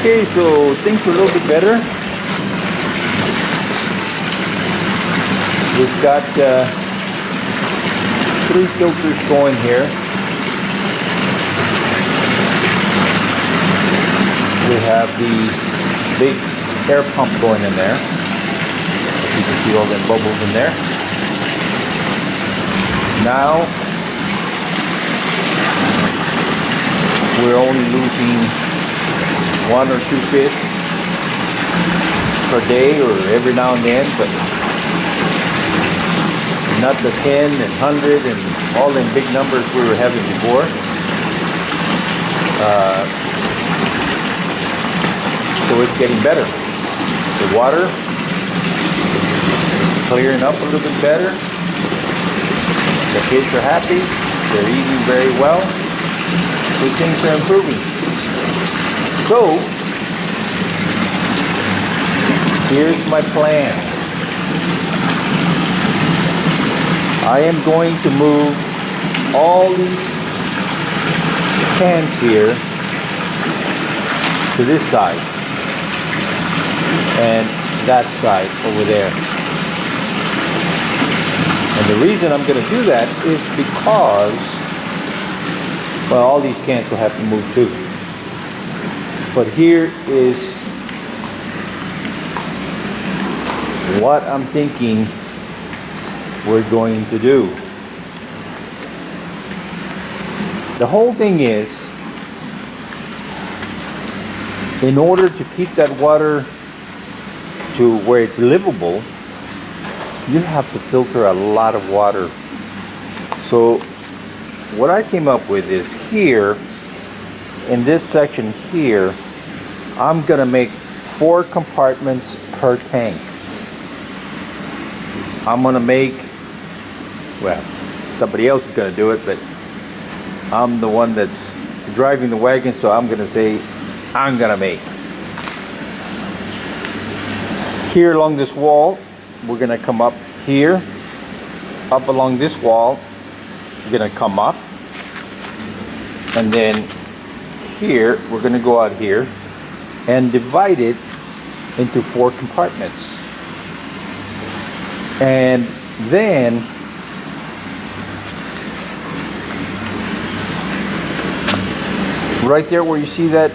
Okay, so things are a little bit better. We've got 3 filters going here. We have the big air pump going in there. You can see all the bubbles in there. Now we're only losing 1 or 2 fish per day or every now and then, but not the 10 and 100 and all them big numbers we were having before. So it's getting better. The water is clearing up a little bit better. The fish are happy. They're eating very well. So things are improving. So here's my plan. I am going to move all these cans here to this side and that side over there. And the reason I'm going to do that is because, well, all these cans will have to move too. But here is what I'm thinking we're going to do. The whole thing is, in order to keep that water to where it's livable, you have to filter a lot of water. So what I came up with is here, in this section here, I'm gonna make 4 compartments per tank. I'm gonna make, well, somebody else is gonna do it, but I'm the one that's driving the wagon, so I'm gonna say I'm gonna make. Here along this wall, we're gonna come up here, up along this wall, we're gonna come up, and then here, we're gonna go out here and divide it into 4 compartments. And then right there where you see that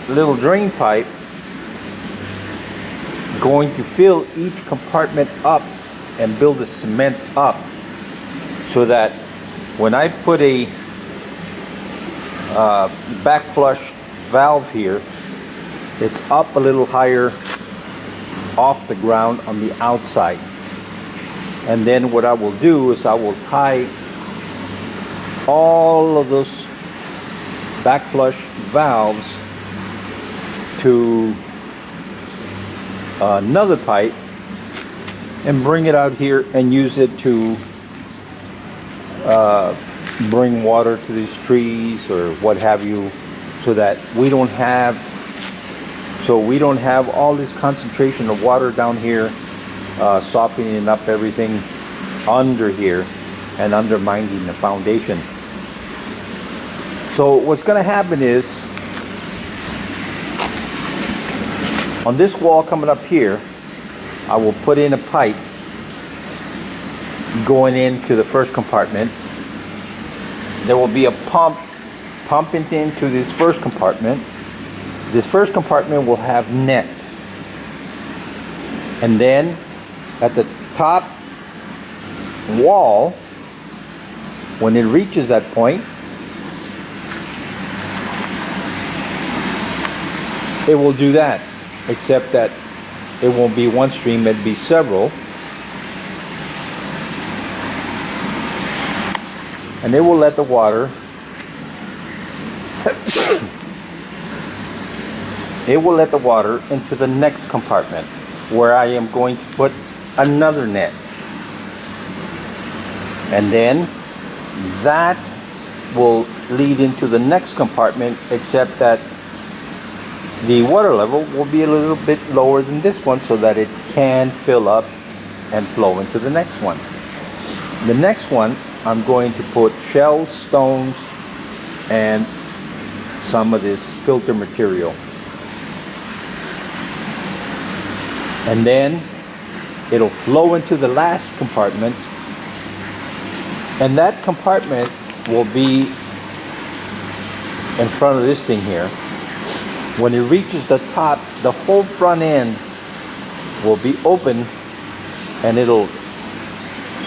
little drain pipe, going to fill each compartment up and build the cement up so that when I put a back flush valve here, it's up a little higher off the ground on the outside. And then what I will do is I will tie all of those back flush valves to another pipe and bring it out here and use it to bring water to these trees or what have you, so that we don't have all this concentration of water down here softening up everything under here and undermining the foundation. So what's going to happen is, on this wall coming up here, I will put in a pipe going into the first compartment. There will be a pump pumping into this first compartment. This first compartment will have net. And then at the top wall, when it reaches that point, it will do that, except that it won't be one stream, it'll be several. And it will let the water it will let the water into the next compartment, where I am going to put another net. And then that will lead into the next compartment, except that the water level will be a little bit lower than this one, so that it can fill up and flow into the next one. The next one, I'm going to put shells, stones, and some of this filter material. And then it'll flow into the last compartment, and that compartment will be in front of this thing here. When it reaches the top, the whole front end will be open, and it'll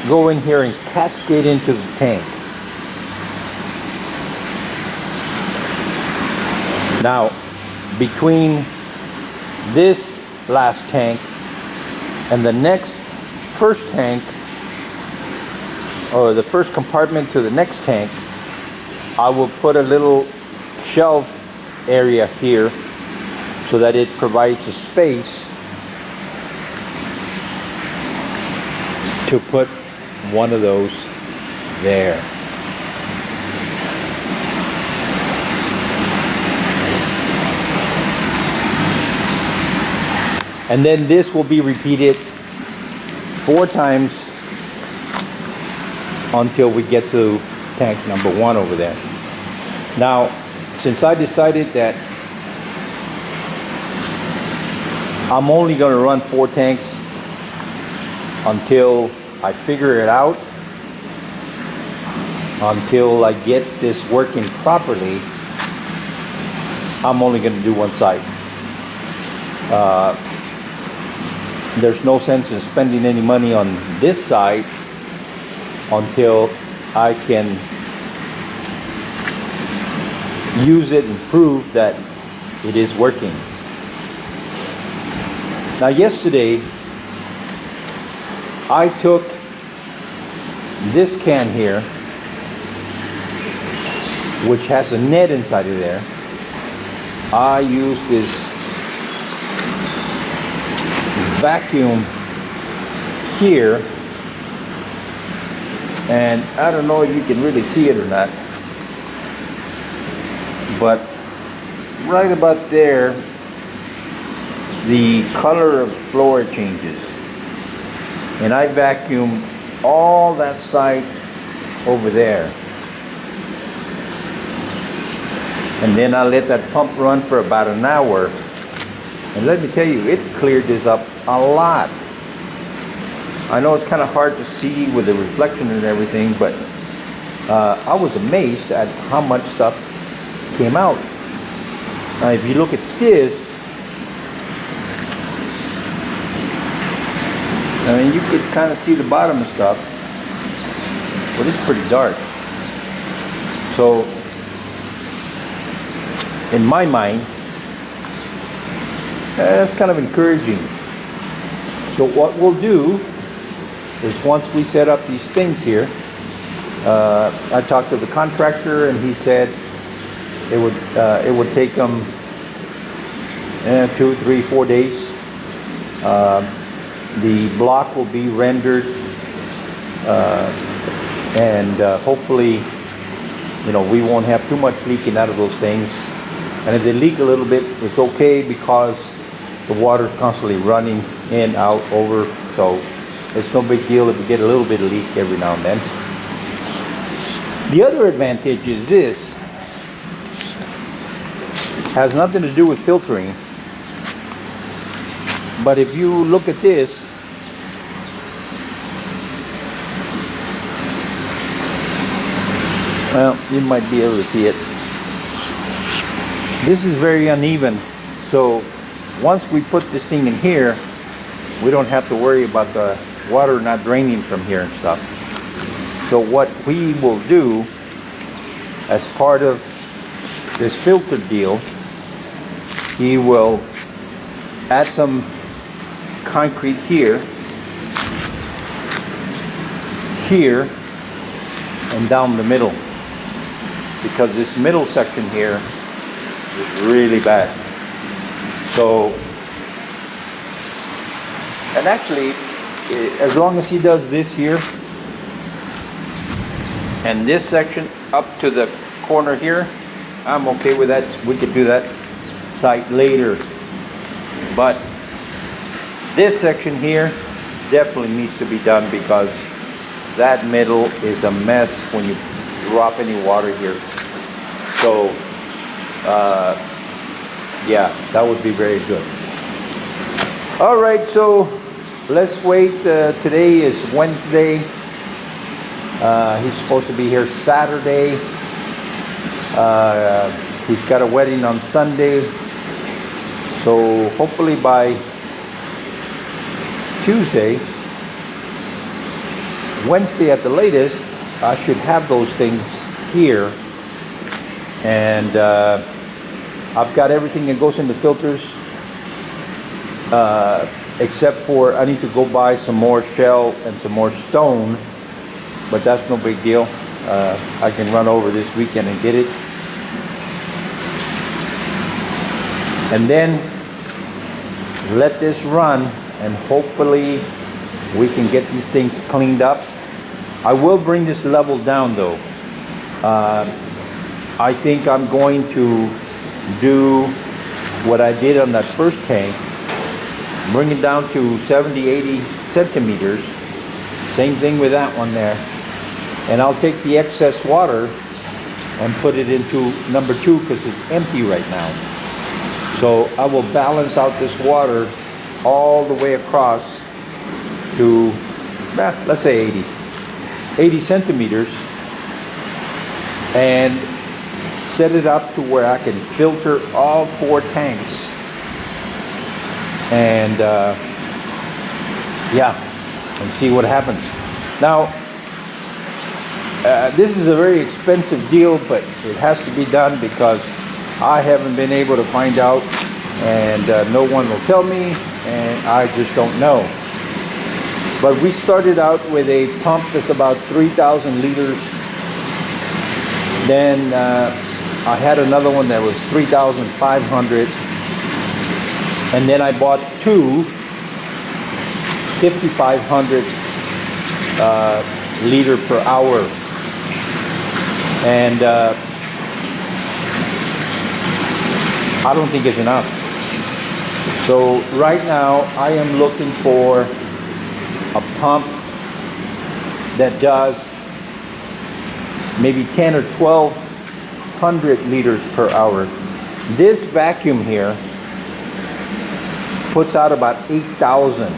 go in here and cascade into the tank. Now, between this last tank and the next first tank, or the first compartment to the next tank, I will put a little shelf area here so that it provides a space to put one of those there. And then this will be repeated 4 times until we get to tank number 1 over there. Now, since I decided that I'm only going to run 4 tanks until I figure it out, until I get this working properly, I'm only going to do one side. There's no sense in spending any money on this side until I can use it and prove that it is working. Now, yesterday I took this can here, which has a net inside of there. I used this vacuum here, and I don't know if you can really see it or not, but right about there the color of the floor changes, and I vacuumed all that side over there, and then I let that pump run for about an hour, and let me tell you, it cleared this up a lot. I know it's kind of hard to see with the reflection and everything, but I was amazed at how much stuff came out. Now, if you look at this, I mean, you could kind of see the bottom and stuff, but it's pretty dark. So, in my mind, that's kind of encouraging. So what we'll do is, once we set up these things here, I talked to the contractor, and he said it would take them 2, 3, 4 days. The block will be rendered, and hopefully, we won't have too much leaking out of those things. And if they leak a little bit, it's okay, because the water is constantly running in, out, over, so it's no big deal if we get a little bit of leak every now and then. The other advantage is this. Has nothing to do with filtering, but if you look at this, well, you might be able to see it. This is very uneven, so once we put this thing in here, we don't have to worry about the water not draining from here and stuff. So what we will do as part of this filter deal, he will add some concrete here, and down the middle, because this middle section here is really bad. So, and actually, as long as he does this here, and this section up to the corner here, I'm okay with that. We could do that site later. But this section here definitely needs to be done, because that middle is a mess when you drop any water here. So, yeah, that would be very good. All right, so let's wait. Today is Wednesday. He's supposed to be here Saturday. He's got a wedding on Sunday. So hopefully by Tuesday, Wednesday at the latest, I should have those things here. And I've got everything that goes in the filters. Except for I need to go buy some more shell and some more stone, but that's no big deal. I can run over this weekend and get it. And then let this run, and hopefully we can get these things cleaned up. I will bring this level down though. I think I'm going to do what I did on that first tank. Bring it down to 70, 80 centimeters. Same thing with that one there. And I'll take the excess water and put it into number 2 because it's empty right now. So I will balance out this water all the way across to, let's say 80 centimeters, and set it up to where I can filter all 4 tanks. And and see what happens. Now, this is a very expensive deal, but it has to be done because I haven't been able to find out, and no one will tell me, and I just don't know. But we started out with a pump that's about 3,000 liters. Then I had another one that was 3,500. And then I bought 2 5,500 liter per hour. And I don't think it's enough. So right now I am looking for a pump that does maybe 10 or 1,200 liters per hour. This vacuum here puts out about 8,000,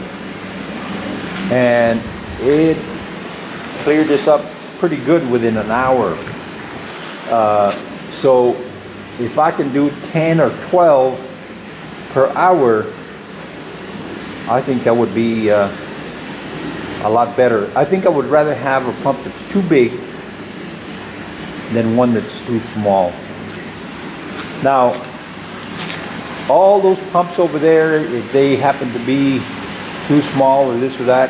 and it cleared this up pretty good within an hour. So if I can do 10 or 12 per hour, I think that would be a lot better. I think I would rather have a pump that's too big than one that's too small. Now, all those pumps over there, if they happen to be too small or this or that,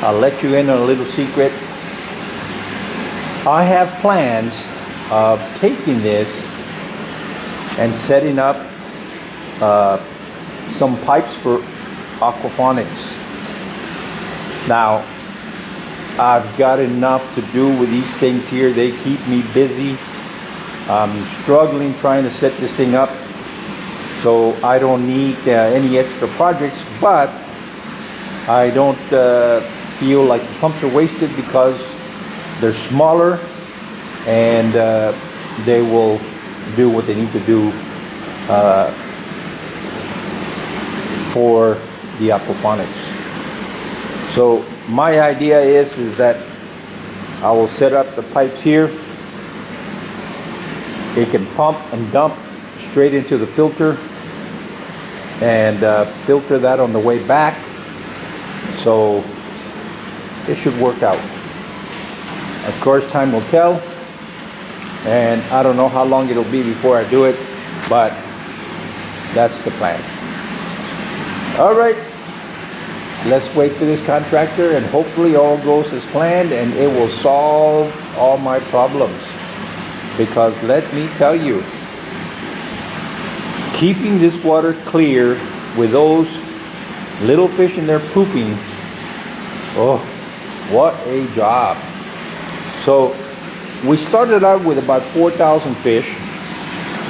I'll let you in on a little secret. I have plans of taking this and setting up some pipes for aquaponics. Now, I've got enough to do with these things here. They keep me busy. I'm struggling trying to set this thing up. So I don't need any extra projects, but I don't feel like the pumps are wasted because they're smaller, and they will do what they need to do for the aquaponics. So my idea is that I will set up the pipes here. It can pump and dump straight into the filter, and filter that on the way back. So it should work out. Of course, time will tell, and I don't know how long it'll be before I do it, but that's the plan. All right, let's wait for this contractor, and hopefully all goes as planned, and it will solve all my problems. Because let me tell you, keeping this water clear with those little fish in there pooping, oh, what a job. So we started out with about 4,000 fish.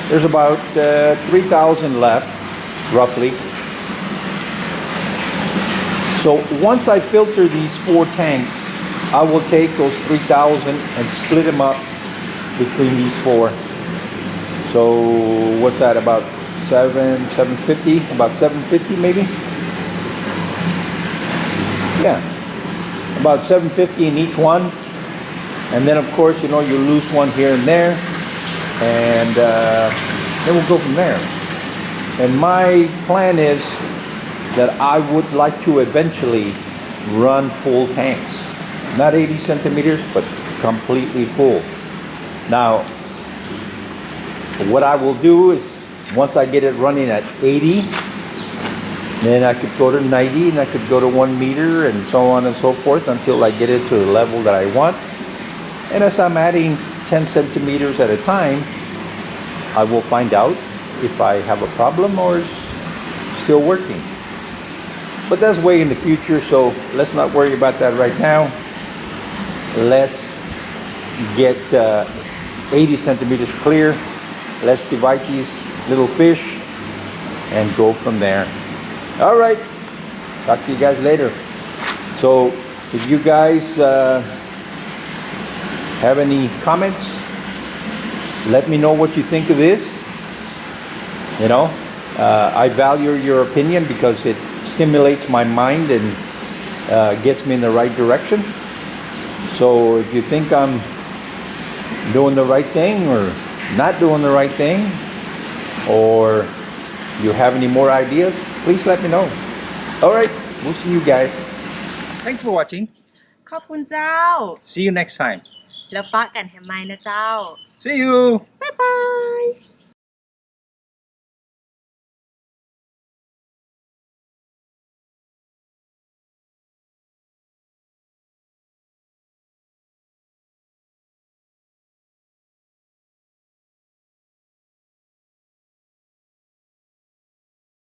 There's about 3,000 left, roughly. So once I filter these 4 tanks, I will take those 3,000 and split them up between these 4. So what's that, about 750, about 750 maybe? Yeah, about 750 in each one. And then of course, you know, you lose one here and there, and then we'll go from there. And my plan is that I would like to eventually run full tanks. Not 80 centimeters, but completely full. Now, what I will do is, once I get it running at 80, then I could go to 90, and I could go to 1 meter, and so on and so forth, until I get it to the level that I want. And as I'm adding 10 centimeters at a time, I will find out if I have a problem or it's still working. But that's way in the future, so let's not worry about that right now. Let's get 80 centimeters clear. Let's divide these little fish and go from there. All right, talk to you guys later. So if you guys have any comments, let me know what you think of this. You know, I value your opinion because it stimulates my mind and gets me in the right direction. So if you think I'm doing the right thing or not doing the right thing, or you have any more ideas, please let me know. All right, we'll see you guys. Thanks for watching. ขอบคุณเจ้า See you next time. แล้วปะกันแฮมไมนะเจ้า See you.